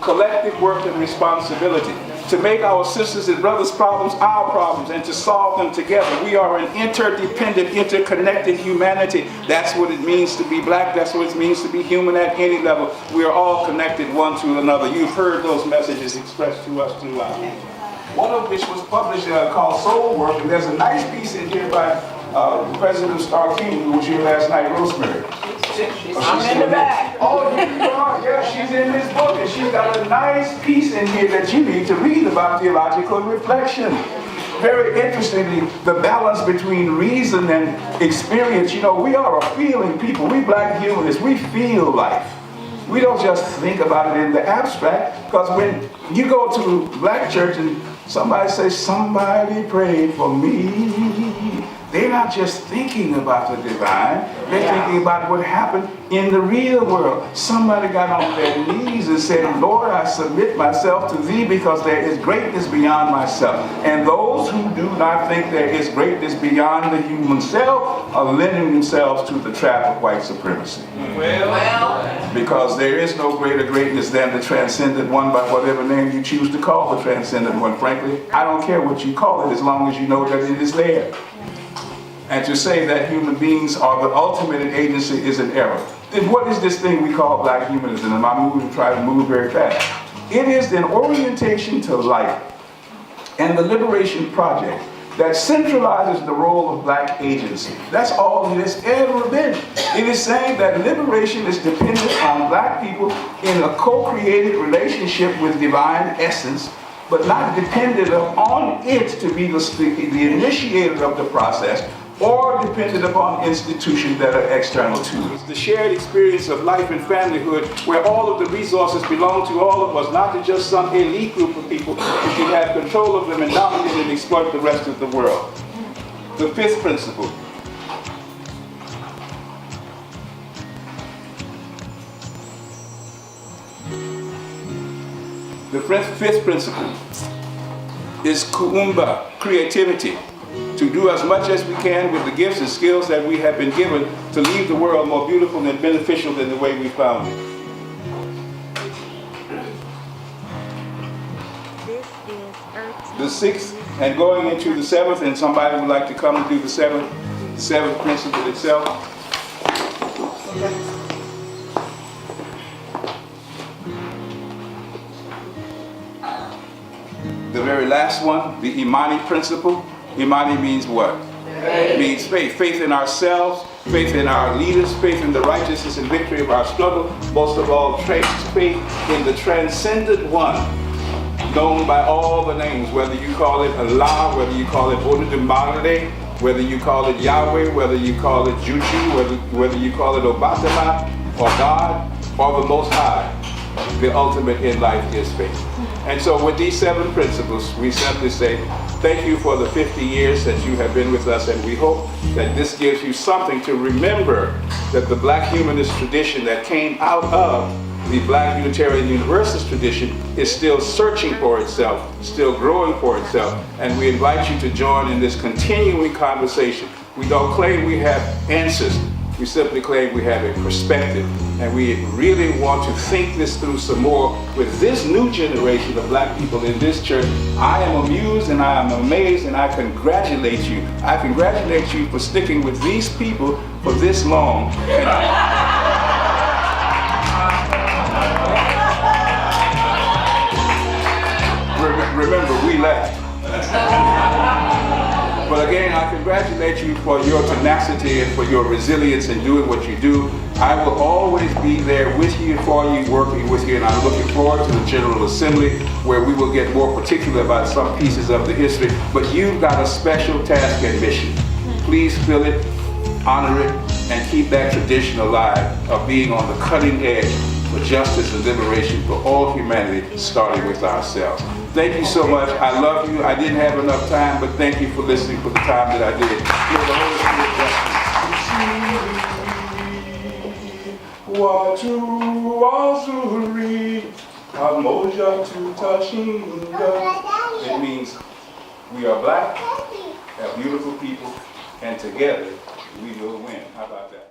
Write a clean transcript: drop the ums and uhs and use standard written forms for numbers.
collective work and responsibility to make our sisters and brothers' problems our problems and to solve them together. We are an interdependent, interconnected humanity. That's what it means to be black. That's what it means to be human at any level. We are all connected one to another. You've heard those messages expressed to us through one of which was published called Soul Work, and there's a nice piece in here by President Star King, who was here last night, Rosemary. I'm in the back. Oh, you are? Yeah, she's in this book, and she's got a nice piece in here that you need to read about theological reflection. Very interestingly, the balance between reason and experience. You know, we are a feeling people. We black humanists, we feel life. We don't just think about it in the abstract, because when you go to black church and somebody says, somebody prayed for me, they're not just thinking about the divine, they're thinking about what happened in the real world. Somebody got on their knees and said, Lord, I submit myself to thee because there is greatness beyond myself. And those who do not think there is greatness beyond the human self are lending themselves to the trap of white supremacy. Well, because there is no greater greatness than the transcendent one, by whatever name you choose to call the transcendent one. Frankly, I don't care what you call it as long as you know that it is there. And to say that human beings are the ultimate in agency is an error. Then what is this thing we call black humanism? And I'm moving to try to move very fast. It is an orientation to life and the liberation project that centralizes the role of black agency. That's all it has ever been. It is saying that liberation is dependent on black people in a co-created relationship with divine essence, but not dependent on it to be the initiator of the process, or dependent upon institutions that are external to it. The shared experience of life and familyhood, where all of the resources belong to all of us, not to just some elite group of people who can have control of them and dominate and exploit the rest of the world. The fifth principle. The fifth principle is kuumba, creativity. To do as much as we can with the gifts and skills that we have been given to leave the world more beautiful and beneficial than the way we found it. The sixth, and going into the seventh, and somebody would like to come and do the seventh principle itself. The very last one, the Imani principle. Imani means what? Faith. It means faith. Faith in ourselves, faith in our leaders, faith in the righteousness and victory of our struggle. Most of all, faith in the transcendent one, known by all the names, whether you call it Allah, whether you call it Olodumare, whether you call it Yahweh, whether you call it Juju, whether you call it Obatala, or God, or the Most High. The ultimate in life is faith. And so with these 7 principles, we simply say, thank you for the 50 years that you have been with us, and we hope that this gives you something to remember that the black humanist tradition that came out of the black Unitarian Universalist tradition is still searching for itself, still growing for itself, and we invite you to join in this continuing conversation. We don't claim we have answers. We simply claim we have a perspective, and we really want to think this through some more with this new generation of black people in this church. I am amused and I am amazed, and I congratulate you. I congratulate you for sticking with these people for this long. Remember, we laughed. But again, I congratulate you for your tenacity and for your resilience in doing what you do. I will always be there with you, for you, working with you, and I'm looking forward to the General Assembly, where we will get more particular about some pieces of the history. But you've got a special task and mission. Please fill it, honor it, and keep that tradition alive of being on the cutting edge for justice and liberation for all humanity, starting with ourselves. Thank you so much. I love you. I didn't have enough time, but thank you for listening for the time that I did. May the Holy Spirit bless you. It means we are black, have beautiful people, and together we will win. How about that?